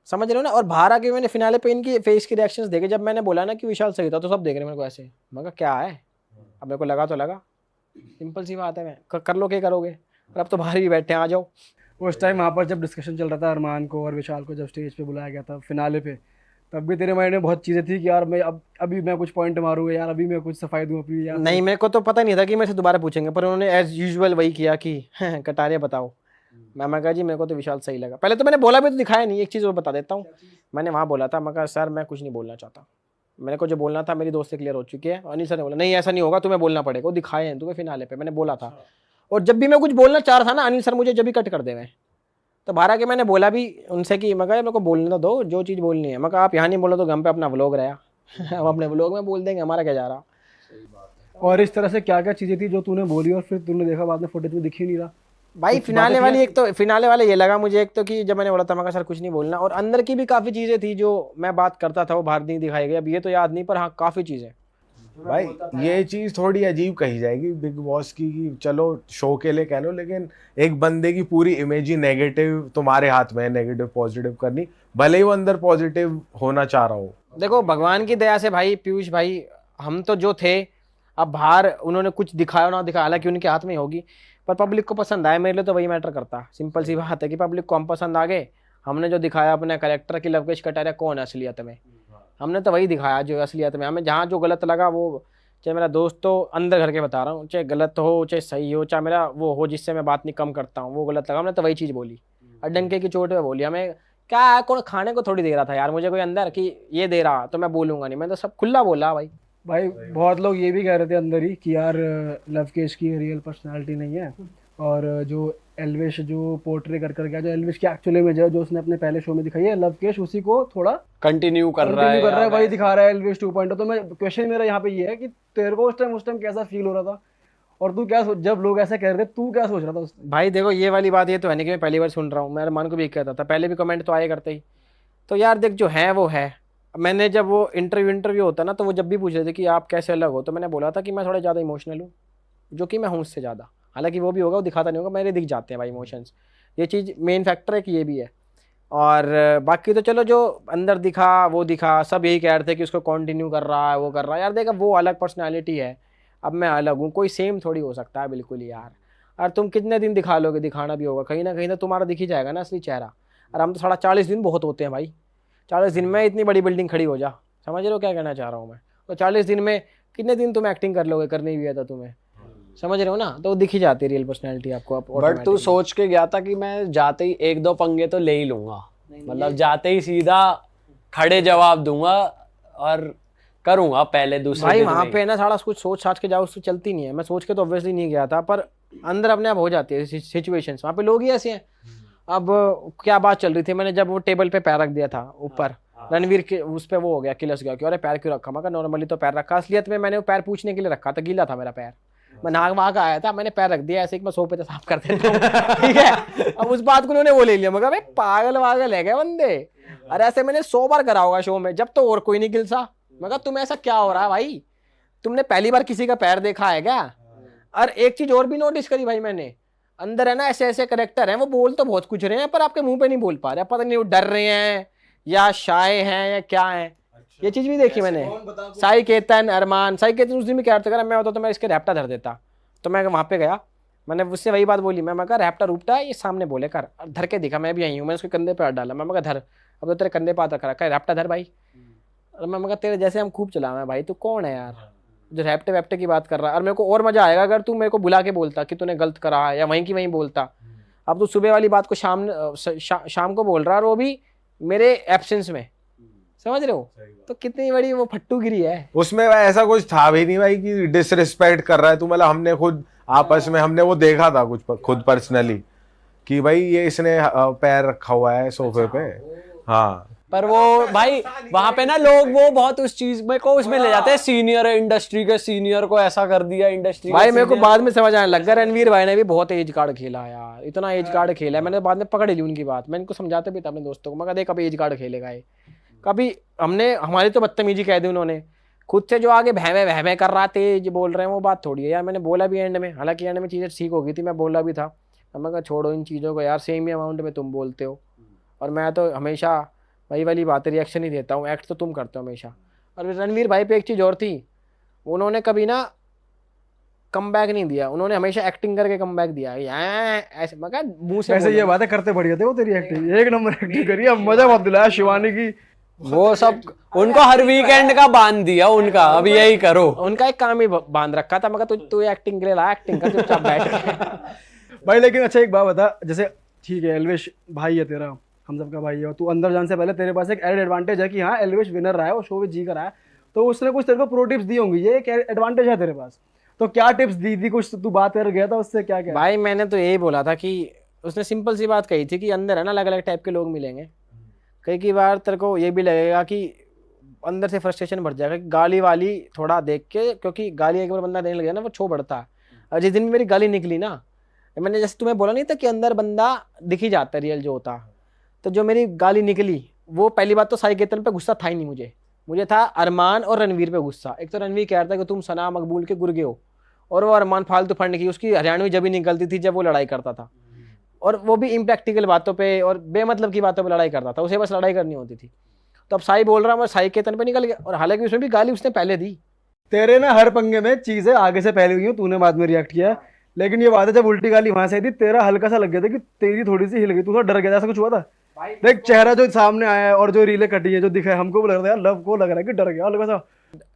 समझ रहे हो ना। और बाहर आके मैंने फिनाले पे इनकी फेस के रिएक्शंस देखे। जब मैंने बोला ना कि विशाल सही था तो सब देख रहे मेरे को ऐसे, मगर क्या है, अब मेरे को लगा तो लगा, सिंपल सी बात है। मैं कर लो क्या करोगे, और अब तो बाहर ही बैठे हैं, आ जाओ। उस टाइम वहाँ पर जब डिस्कशन चल रहा था अरमान को और विशाल को, जब स्टेज पे बुलाया गया था फिनाले पे, तब भी तेरे माइंड में बहुत चीज़ें थी कि यार मैं अभी मैं कुछ पॉइंट मारूँ यार, अभी मैं कुछ सफाई दूँ अपनी यार। नहीं, मेरे को तो पता नहीं था कि मेरे से दोबारा पूछेंगे, पर उन्होंने एज यूजुअल वही किया कि कटारिया बताओ। मैं कहा जी मेरे को तो विशाल सही लगा। पहले तो मैंने बोला भी तो दिखाया नहीं। एक चीज़ और बता देता हूँ, मैंने वहाँ बोला था, मैं कहा सर मैं कुछ नहीं बोलना चाहता, मेरे को जो बोलना था मेरी दोस्त से क्लियर हो चुकी है। अनिल सर ने बोला नहीं ऐसा नहीं होगा, तुम्हें बोलना पड़ेगा, वो दिखाए हैं तुम्हें फिनाले पे, मैंने बोला था। और जब भी मैं कुछ बोलना चाह रहा था ना, अनिल सर मुझे जब भी कट कर दे मैं, तो बाहर आके मैंने बोला भी उनसे कि मैं कहा मेरे को बोलने दो जो चीज़ बोलनी है। मैं कहा आप यहाँ नहीं बोलो तो घर पे अपना व्लॉग रहा हम अपने व्लॉग में बोल देंगे, हमारा क्या जा रहा। और इस तरह से क्या क्या चीज़ें थी जो तूने बोली और फिर तूने देखा बाद में फुटेज में दिख ही नहीं रहा भाई फिनाले वाली, एक तो फिनाले वाले ये लगा मुझे, एक तो कि जब मैंने बोला था मगर सर कुछ नहीं बोलना, और अंदर की भी काफ़ी चीज़ें थी जो मैं बात करता था वो बाहर नहीं दिखाई गई। अब ये तो याद नहीं, पर हाँ काफ़ी चीज़ें। भाई ये चीज थोड़ी अजीब कही जाएगी बिग बॉस की कि चलो शो के लिए कह लो, लेकिन एक बंदे की पूरी इमेज ही नेगेटिव तुम्हारे हाथ में है, नेगेटिव पॉजिटिव करनी, भले ही वो अंदर पॉजिटिव होना चाह रहा हो। देखो भगवान की दया से भाई पीयूष भाई, हम तो जो थे, अब बाहर उन्होंने कुछ दिखाया ना दिखाया, हालांकि उनके हाथ में होगी, पर पब्लिक को पसंद आए, मेरे लिए तो वही मैटर करता। सिंपल सी बात है कि पब्लिक को हम पसंद आ गए, हमने जो दिखाया अपने कैरेक्टर की, लवकेश कटारिया कौन है असलियत में, हमने तो वही दिखाया जो असलियत में। हमें जहाँ जो गलत लगा वो, चाहे मेरा दोस्त तो अंदर घर के बता रहा हूँ, चाहे गलत हो चाहे सही हो, चाहे मेरा वो हो जिससे मैं बात नहीं कम करता हूँ, वो गलत लगा, हमने तो वही चीज़ बोली। और डंके की चोट पे बोली हमें क्या है, कौन खाने को थोड़ी दे रहा था यार मुझे कोई अंदर कि ये दे रहा तो मैं बोलूंगा नहीं, मैं तो सब खुला बोला भाई। भाई बहुत लोग ये भी कह रहे थे अंदर ही कि यार लवकेश की रियल पर्सनालिटी नहीं है, और जो एल्विश जो पोर्ट्रे कर गया, जो एल्विश की एक्चुअली में जो उसने अपने पहले शो में दिखाई है, लवकेश उसी को थोड़ा कंटिन्यू कर रहा है, वही दिखा रहा है एल्विश 2.0। तो मैं क्वेश्चन मेरा यहाँ पे ये है कि तेरे को उस टाइम कैसा फील हो रहा था, और तू क्या जब लोग ऐसा कह रहे थे तू क्या सोच रहा था उस time? भाई देखो ये वाली बात ये तो है नहीं कि मैं पहली बार सुन रहा हूँ, मैं अरमान को भी कहता था, पहले भी कमेंट तो आए करते ही। तो यार देख जो है वो है। मैंने जब वो इंटरव्यू होता ना तो वो जब भी पूछ रहे थे कि आप कैसे अलग हो, तो मैंने बोला था कि मैं थोड़ा ज़्यादा इमोशनल हूँ, जो कि मैं हूँ उससे ज़्यादा। हालांकि वो भी होगा, वो दिखाता नहीं होगा, मेरे दिख जाते हैं भाई इमोशंस। ये चीज़ मेन फैक्टर है कि ये भी है। और बाकी तो चलो जो अंदर दिखा वो दिखा, सब यही कह रहे थे कि उसको कंटिन्यू कर रहा है वो कर रहा है। यार देखा वो अलग पर्सनैलिटी है, अब मैं अलग हूँ, कोई सेम थोड़ी हो सकता है बिल्कुल ही यार। और तुम कितने दिन दिखा लोगे, दिखाना भी होगा कहीं ना कहीं तो तुम्हारा दिख ही जाएगा ना असली चेहरा। और हम तो 40 दिन बहुत होते हैं भाई, 40 दिन में इतनी बड़ी बिल्डिंग खड़ी हो जा, समझ रहे हो क्या कहना चाह रहा हूँ मैं। तो 40 दिन में कितने दिन तुम एक्टिंग कर लोगे, करनी भी है तो तुम्हें, समझ रहे हो ना। तो दिख ही जाती है रियल पर्सनैलिटी आपको। बट तू सोच के गया था कि मैं जाते ही 1-2 पंगे तो ले ही लूंगा, मतलब जाते ही सीधा खड़े जवाब दूंगा और करूंगा पहले दूसरे भाई दिन वहाँ में। पे ना सारा कुछ सोच साच के जाओ, उससे चलती नहीं है। मैं सोच के तो ऑब्वियसली नहीं गया था, पर अंदर अपने आप हो जाती है सिचुएशंस, वहाँ पे लोग ही ऐसे हैं। अब क्या बात चल रही थी, मैंने जब वो टेबल पे पैर रख दिया था ऊपर, रणवीर के उस पे वो हो गया, किलस गया कि अरे पैर क्यों रखा। मैं नॉर्मली तो पैर रखा, असलियत में मैंने वो पैर पूछने के लिए रखा था, गीला था मेरा पैर, मैं नाक वहाँ का आया था, मैंने पैर रख दिया ऐसे कि मैं सोफे पे साफ कर देता हूँ ठीक है। अब उस बात को उन्होंने वो ले लिया, मैं कहा भाई पागल वागल है क्या बंदे। अरे ऐसे मैंने 100 बार करा होगा शो में, जब तो और कोई नहीं गिलसा। मैं कहा तुम ऐसा क्या हो रहा है भाई, तुमने पहली बार किसी का पैर देखा है क्या। और एक चीज और भी नोटिस करी भाई मैंने, अंदर है ना ऐसे ऐसे करेक्टर हैं, वो बोल तो बहुत कुछ रहे हैं पर आपके मुंह पे नहीं बोल पा रहे, पता नहीं वो डर रहे हैं या शाय हैं या क्या है। ये चीज भी देखी मैंने। साई केतन, अरमान, साई केतन उस दिन भी कह रहा था मैं होता तो मैं इसके रैप्टा धर देता। तो मैं वहाँ पे गया, मैंने उससे वही बात बोली, मैं कहा रैप्टा रूपटा ये सामने बोले कर, धर के दिखा, मैं भी आई हूँ, मैंने उसके कंधे पे हाथ डाला, मैं कहा धर, अब तो तेरे कंधे पे हाथ रखा है, रैप्टा धर भाई। और मैं कहा तेरे जैसे हम खूब चलावे भाई, तू कौन है यार जो रैप्टे वैप्टे की बात कर रहा है। और मेरे को और मजा आएगा अगर तू मेरे को बुला के बोलता कि तूने गलत करा है, या वहीं की वहीं बोलता। अब तू सुबह वाली बात को शाम को बोल रहा है, और वो भी मेरे एब्सेंस में, समझ रहे हो। तो कितनी बड़ी वो फट्टूगिरी है उसमें भाई, ऐसा कुछ था भी नहीं भाई कि डिसरिस्पेक्ट कर रहा है तू। मतलब हमने खुद आपस में हमने वो देखा था कुछ खुद पर्सनली कि भाई ये इसने पैर रखा हुआ है सोफे पे। हाँ पर वो भाई वहां पे ना लोग वो बहुत उस चीज में को उसमें ले जाते हैं, सीनियर इंडस्ट्री के सीनियर को ऐसा कर दिया इंडस्ट्री भाई। मेरे को बाद में समझ आने लग गया रणवीर भाई ने भी बहुत एज कार्ड खेला यार, इतना एज कार्ड खेला है। मैंने बाद में पकड़ ली उनकी बात, मैं इनको समझाते भी था अपने दोस्तों को, मैं कहा देख कभी एज कार्ड खेलेगा ये, कभी हमने हमारी तो बदतमीजी कह दी उन्होंने। खुद से जो आगे भैमे कर रहा तेज बोल रहे हैं वो बात थोड़ी है यार। मैंने बोला भी एंड में, हालांकि एंड में चीज़ें ठीक हो गई थी, मैं बोला भी था, मैं कहा छोड़ो इन चीज़ों को यार, सेम ही अमाउंट में तुम बोलते हो और मैं तो हमेशा वही वाली बात है, रिएक्शन ही देता हूँ, एक्ट तो तुम करते हो हमेशा। और रणवीर भाई पे एक चीज़ और थी, उन्होंने कभी ना कम बैक नहीं दिया, उन्होंने हमेशा एक्टिंग करके कम बैक दिया ऐसे। मैं कहा मुंह से वैसे ये बातें करते बढ़िया थे वो, तेरी एक्टिंग एक नंबर एक्टिंग करी, अब मजा बहुत दिलाया शिवानी की। वो सब उनको हर वीकेंड का बांध दिया उनका, अब यही करो। उनका एक काम ही बांध रखा था, मैं कहा तू एक्टिंग के लिए ला, एक्टिंग कर चुपचाप बैठ। भाई लेकिन अच्छा एक बात बता, जैसे ठीक है एल्विश भाई है तेरा, हम सबका भाई है, और तू अंदर जाने से पहले तेरे पास एक एड एडवांटेज है कि हाँ एल्विश विनर रहा है, वो शो में जी कर रहा है, तो उसने कुछ तेरे को प्रो टिप्स दी होंगी, ये एक एडवांटेज है तेरे पास। तो क्या टिप्स दी थी, कुछ तू बात कर गया था उससे, क्या क्या? भाई मैंने तो यही बोला था कि उसने सिंपल सी बात कही थी कि अंदर है ना अलग अलग टाइप के लोग मिलेंगे। कई बार तेरे को ये भी लगेगा कि अंदर से फ्रस्ट्रेशन बढ़ जाएगा, गाली वाली थोड़ा देख के, क्योंकि गाली एक बार बंदा देने लग गया ना वो छो बढ़ता है। और जिस दिन भी मेरी गाली निकली ना, मैंने जैसे तुम्हें बोला नहीं था कि अंदर बंदा दिख ही जाता है रियल जो होता, तो जो मेरी गाली निकली वो पहली बात तो साई केतन पे गुस्सा था ही नहीं, मुझे था अरमान और रणवीर पे गुस्सा। एक तो रणवीर कह रहा था कि तुम सना मकबूल के गुर्गे हो, और वो अरमान फालतू फंड की, उसकी हरियाणवी जब ही निकलती थी जब वो लड़ाई करता था, और वो भी इम्प्रैक्टिकल बातों पे और बेमतलब की बातों पे लड़ाई करता था, उसे बस लड़ाई करनी होती थी। तो अब साई बोल रहा मैं साई केतन पे निकल गया, और हालांकि उसमें भी गाली उसने पहले दी। तेरे ना हर पंगे में चीजें आगे से पहले हुई हैं, तूने बाद में रिएक्ट किया, लेकिन ये बात है जब उल्टी गाली वहां से आई थी तेरा हल्का सा लग गया था कि तेरी थोड़ी सी हिल गई, तू थोड़ा डर गया था, ऐसा कुछ हुआ था? देख चेहरा जो सामने आया है और जो रीलें कटी है जो दिखा है, हमको लग रहा था यार, लव को लग रहा है कि डर गया हल्का सा।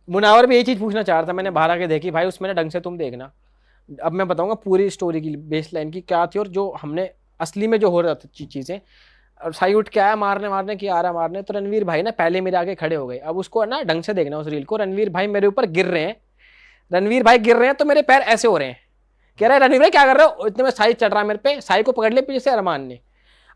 मुनावर भी यही चीज़ पूछना चाह रहा था, मैंने बाहर आके देखी भाई, उसमें ना ढंग से तुम देखना। अब मैं बताऊंगा पूरी स्टोरी की बेस लाइन की क्या थी और जो हमने असली में जो हो रहा था चीज़ें। और साई उठ के आया मारने की आ रहा मारने, तो रणवीर भाई ना पहले मेरे आगे खड़े हो गए। अब उसको ना ढंग से देखना उस रील को, रणवीर भाई मेरे ऊपर गिर रहे हैं, रणवीर भाई गिर रहे हैं तो मेरे पैर ऐसे हो रहे हैं, कह रहा है रणवीर भाई क्या कर रहे हो, इतने में साई चढ़ रहा है मेरे पे, साई को पकड़ ले पीछे से अरमान ने।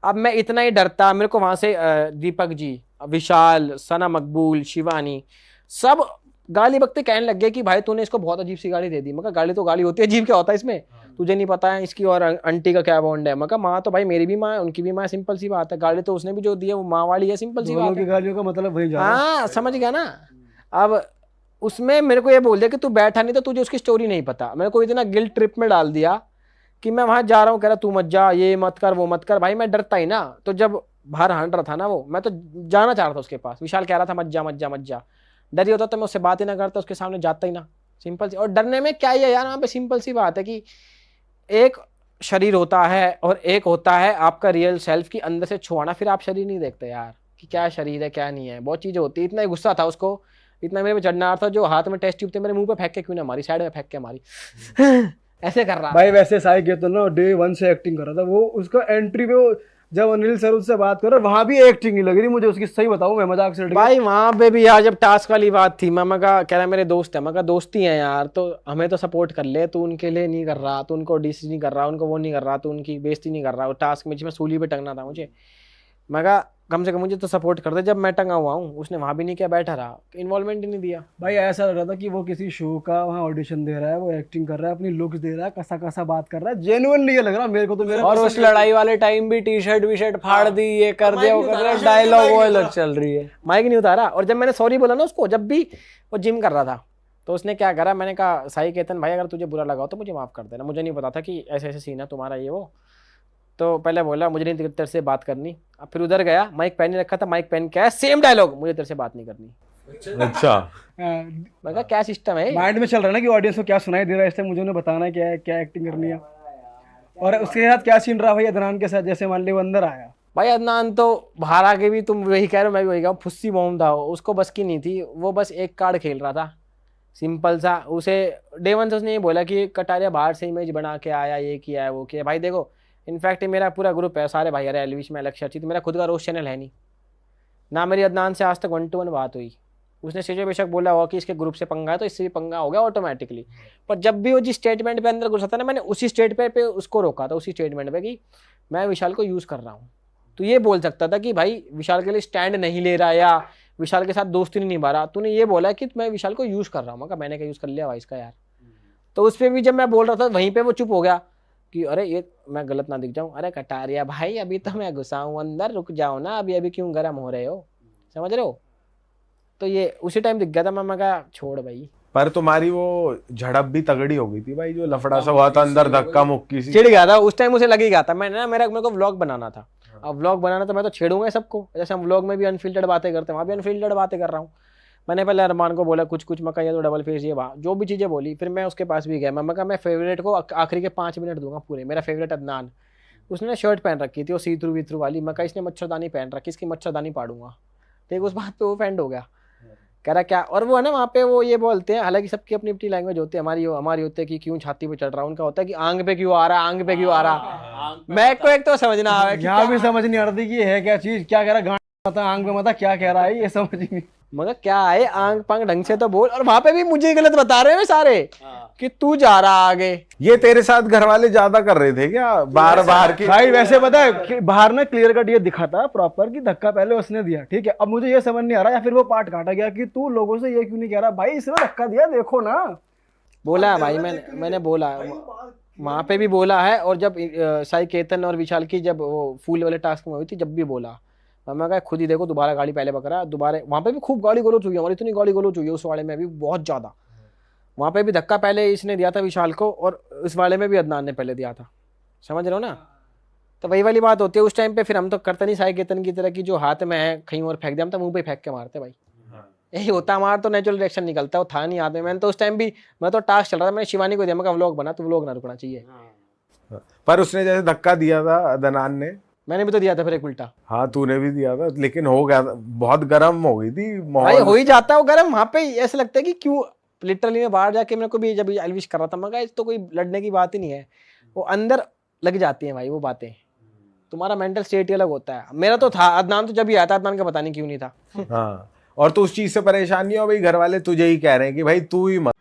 अब मैं इतना ही डरता, मेरे को वहां से दीपक जी, विशाल, सना मकबूल, शिवानी सब गाली बकते कहने लग गए कि भाई तूने इसको बहुत अजीब सी गाली दे दी। मगर गाली तो गाली होती है, अजीब क्या होता है इसमें, तुझे नहीं पता है इसकी और आंटी का क्या बॉन्ड है। मगर माँ तो भाई मेरी भी माँ है, उनकी भी माँ है, सिंपल सी बात है। गाली तो उसने भी जो दी है वो माँ वाली है, सिंपल सी दोनों बात की है। गालियों का मतलब वही जा रहा है। हाँ समझ गया ना। अब उसमें मेरे को ये बोल दिया कि तू बैठा नहीं तो तुझे उसकी स्टोरी नहीं पता। मेरे को इतना गिल्ट ट्रिप में डाल दिया कि मैं वहां जा रहा हूँ, कह रहा तू मत जा, ये मत कर, वो मत कर। भाई मैं डरता ही ना, तो जब बाहर हांड रहा था ना वो, मैं तो जाना चाह रहा था उसके पास। विशाल कह रहा था मत जा मत जा मत जा, डर ही होता तो मैं उससे बात ही ना करता, उसके सामने जाता ही ना, सिंपल सी। और डरने में क्या ही है यार, वहाँ पे सिंपल सी बात है कि एक शरीर होता है और एक होता है आपका रियल सेल्फ की अंदर से छुआना। फिर आप शरीर नहीं देखते यार कि क्या शरीर है क्या नहीं है, बहुत चीजें होती है। इतना ही गुस्सा था उसको, इतना मेरे पे चढ़ना था, जो हाथ में टेस्ट ट्यूब थे मेरे मुंह पे फेंक के क्यों ना मारी, साइड में फेंक के मारी ऐसे कर रहा भाई वैसे साई केतन ना डे 1 से एक्टिंग कर रहा था। वो उसका एंट्री पे वो जब अनिल सर उससे बात कर रहा वहां भी एक्टिंग नहीं लग रही मुझे उसकी, सही बताऊं मैं मजाक से हट के। भाई वहां पे भी यार जब टास्क वाली बात थी, मामा का कह रहा मेरे दोस्त है, मगर दोस्ती है यार तो हमें तो सपोर्ट कर ले, तू उनके लिए नहीं कर रहा, तू उनको डिस नहीं कर रहा, उनको वो नहीं कर रहा, तू उनकी बेइज्जती नहीं कर रहा। वो टास्क में जिसमें सूली पे टंगना था मुझे, मगर कम से कम मुझे तो सपोर्ट कर दे जब मैं टंगा हुआ हूँ। उसने वहां भी नहीं किया, बैठा रहा, इन्वॉल्वमेंट ही नहीं दिया। भाई ऐसा लग रहा था कि वो किसी शो का वहाँ ऑडिशन दे रहा है, वो एक्टिंग कर रहा है, अपनी लुक्स दे रहा है, कसा कसा बात कर रहा है, जेन्युइनली ये लग रहा है मेरे को तो। मेरा और उस लड़ाई वाले टाइम भी टी शर्ट वी शर्ट फाड़ दी, ये कर दिया वो कर दिया, डायलॉग वो अलग चल रही है, माइक नहीं उतारा। और जब मैंने सॉरी बोला ना उसको, जब भी वो जिम कर रहा था, तो उसने क्या करा, मैंने कहा साई केतन भाई अगर तुझे बुरा लगा हो तो मुझे माफ कर देना, मुझे नहीं पता था कि ऐसे ऐसे सीन है तुम्हारा ये वो। तो पहले बोला मुझे नहीं तेरे से बात करनी। अब फिर उधर गया, माइक पहन रखा था, माइक पहन के आया, सेम डायलॉग, मुझे तेरे से बात नहीं करनी। अच्छा मैं कहा क्या सिस्टम है। माइंड में चल रहा है ना कि ऑडियंस को क्या सुनाई दे रहा है, इसलिए मुझे उन्हें बताना है क्या है, क्या एक्टिंग करनी है। और उसके साथ क्या सीन रहा भाई अदनान के साथ, जैसे मान ली वो अंदर आया। भाई अदनान तो बाहर आके भी तुम वही कह रहे हो, मैं भी वही कह रहा हूँ, फुस्सी मोम था, उसको बस की नहीं थी, वो बस एक कार्ड खेल रहा था सिंपल सा। उसे डे 1 से उसने ये बोला कि कटारिया बाहर से इमेज बना के आया, ये किया है वो किया। भाई देखो इनफैक्ट मेरा पूरा ग्रुप है, सारे भाई, अरे एलविश में लक्ष्य अच्छी, तो मेरा खुद का रोज चैनल है नहीं ना। मेरी अदनान से आज तक 1-to-1 बात हुई, उसने सीधे बेशक बोला हुआ कि इसके ग्रुप से पंगा है, तो इससे भी पंगा हो गया ऑटोमेटिकली। पर जब भी वो जिस स्टेटमेंट पे अंदर घुसा था ना, मैंने उसी स्टेटमेंट पे उसको रोका था, उसी स्टेटमेंट पे कि मैं विशाल को यूज़ कर रहा हूँ। तो ये बोल सकता था कि भाई विशाल के लिए स्टैंड नहीं ले रहा या विशाल के साथ दोस्ती नहीं निभा रहा, तूने ये बोला कि मैं विशाल को यूज़ कर रहा हूँ। मगर मैंने क्या यूज़ कर लिया भाई इसका यार। तो उस पर भी जब मैं बोल रहा था वहीं पर वो चुप हो गया कि अरे ये मैं गलत ना दिख जाऊँ, अरे कटारिया भाई अभी तो मैं घुसा हूँ अंदर, रुक जाओ ना, अभी अभी क्यों गर्म हो रहे हो, समझ रहे हो। तो ये उसी टाइम दिख गया था, मैं कहा छोड़ भाई। पर तुम्हारी वो झड़प भी तगड़ी हो गई थी भाई, जो लफड़ा सा हुआ था अंदर, धक्का मुक्की सी। चिढ़ गया था उस टाइम, उसे लग ही गया था। मैंने ना मेरे को व्लॉग बनाना था, अब व्लॉग बनाना तो मैं तो छेड़ूंगा सबको, जैसे हम व्लॉग में भी अनफिल्टर्ड बातें करते हैं, वहाँ भी अनफिल्टर्ड बातें कर रहा हूँ। मैंने पहले अरमान को बोला कुछ मका, ये तो डबल फेस ये बात जो भी चीज़ें बोली। फिर मैं उसके पास भी गया, मैं कहा मैं फेवरेट को आखिरी के 5 मिनट दूंगा पूरे। मेरा फेवरेट अदनान, उसने शर्ट पहन रखी थी वो सी थ्रू वी थ्रू वाली, मैं कहा इसने मच्छरदानी पहन रखी, इसकी मच्छरदानी पाड़ूंगा। ठीक, उस बात पे वो फेंड हो गया, कह रहा क्या। और वो है ना वहाँ पे वो ये बोलते हैं, हालांकि सबकी अपनी अपनी लैंग्वेज होती है, हमारी होती है कि क्यों छाती पे चढ़ रहा, उनका होता है कि आंग पे क्यों आ रहा, आंग पे क्यों आ रहा। मैं को एक तो समझना आ यहाँ भी समझ नहीं आ रही कि है क्या चीज, क्या कह रहा, गांड मता आंग पे मता क्या कह रहा है, ये समझ नहीं। मगर क्या है आंग पांग ढंग से तो बोल। और वहां पे भी मुझे गलत बता रहे हैं सारे कि तू जा रहा आगे। ये तेरे साथ घर वाले ज्यादा कर रहे थे क्या, बार की। भाई वैसे पता है कि बाहर ना क्लियर कट ये दिखा था प्रॉपर कि धक्का पहले उसने दिया, ठीक है। अब मुझे ये समझ नहीं आ रहा, या फिर वो पार्ट काटा गया कि तू लोगों से ये क्यों नहीं कह रहा भाई इसने धक्का दिया देखो ना। बोला है भाई, मैंने बोला वहां पे भी बोला है। और जब साई केतन और विशाल की जब वो फूल वाले टास्क में हुई थी, जब भी बोला, मैं कहा खुद ही देखो दोबारा गाड़ी पहले पकड़ा, दोबारा वहां पे भी खूब गाली गलोच हुई, हमारी इतनी गाली गलोच हुई उस वाले में भी बहुत ज्यादा। वहां पे भी धक्का पहले इसने दिया था विशाल को, और इस वाले में भी अदनान ने पहले दिया था, समझ रहे हो ना। तो वही वाली बात होती है उस टाइम पे। फिर हम तो करते नहीं साई केतन की तरह की जो हाथ में है कहीं और फेंक दिया, हम तो मुंह पे फेंक के मारते भाई। यही होता हमारा तो नेचुरल रिएक्शन निकलता है, वो था नहीं हाथ में। मैंने तो उस टाइम भी, मैं तो टास्क चल रहा था, मैंने शिवानी को दिया, मैं व्लॉग बना, तो व्लॉग ना रुकना चाहिए। पर उसने जैसे धक्का दिया था अदनान ने, मैंने भी तो दिया था फिर एक उल्टा। हाँ तूने भी दिया था, लेकिन हो गया था, बहुत गर्म हो गई थी भाई माहौल। हो ही जाता है वो गर्म वहां पे। ऐसा लगता है कि क्यों लिटरली मैं बाहर जाके, मेरे को भी जब एलविश कर रहा था, मैं कहा तो कोई लड़ने की बात ही नहीं है, वो अंदर लग जाती है भाई वो बातें। तुम्हारा मेंटल स्टेट ही अलग होता है। मेरा तो था, अदनान तो जब ही आता, अदनान का पता नहीं क्यों नहीं था। हाँ, और तो उस चीज से परेशान नहीं हो भाई, घर वाले तुझे ही कह रहे हैं कि भाई तू ही मत